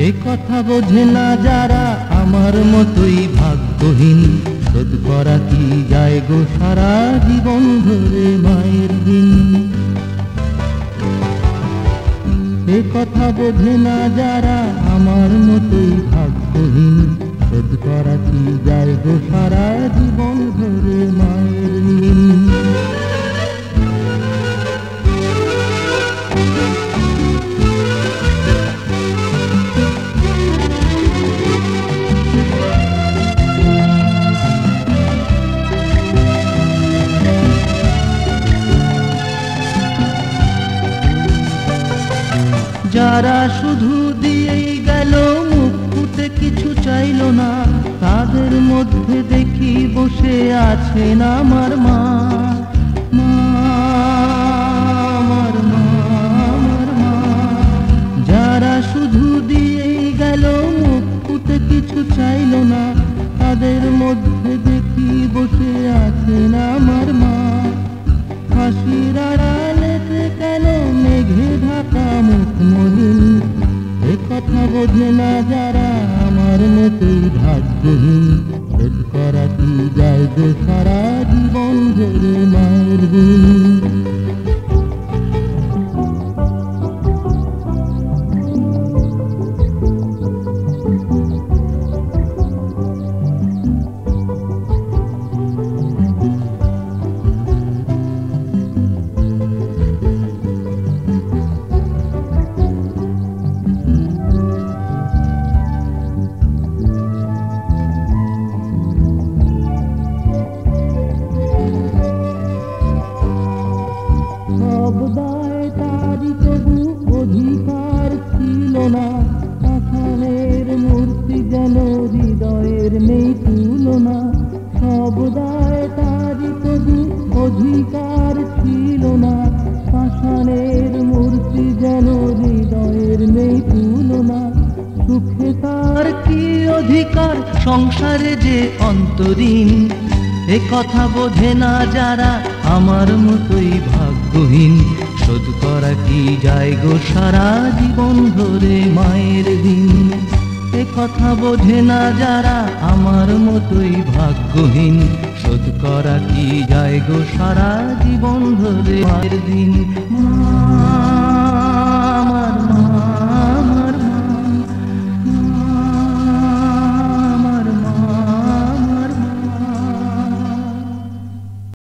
এ কথা বোঝে না যারা আমার মতোই ভাগ্যহীন, শোধ করা কি যায় গো সারা জীবন ধরে মায়ের দিন। এ কথা বোঝে না যারা আমার মতোই ভাগ্যহীন, শোধ করা কি যায় গো সারা জীবন ধরে মায়ের ঋণ। যারা শুধু দিয়েই গেল মুখ ফুটে কিছু চাইল না, তাদের মধ্যে দেখি বসে আছেন আমার মা। আমার মা, আমার মা। যারা শুধু দিয়েই গেল মুখ ফুটে কিছু চাইল না, তাদের মধ্যে দেখি বসে আছেন আমার মা। হাসির আড়ালেতে কেন মেঘে ঢাকা মুখ মলিন, এ কথা বোঝে না যারা আমার মতোই ভাগ্যহীন, শোধ করা কি যায় গো সারা জীবন ধরে মায়ের ঋণ। সব দায় তারই তবু অধিকার ছিল না, পাষাণের মূর্তি যেন হৃদয়ের নেই তুলনা। সব দায় তারই তবু অধিকার ছিল না, পাষাণের মূর্তি যেন হৃদয়ের নেই তুলনা। সুখে তার কি অধিকার, সংসারে যে অন্তরীণ, এ কথা বোঝে না যারা আমার মতোই ভাগ্যহীন, শোধ করা কি যায় গো সারা জীবন ধরে মায়ের দিন। এ কথা বোঝে না যারা আমার মতোই ভাগ্যহীন, শোধ করা কি যায় গো সারা জীবন ধরে মায়ের দিন।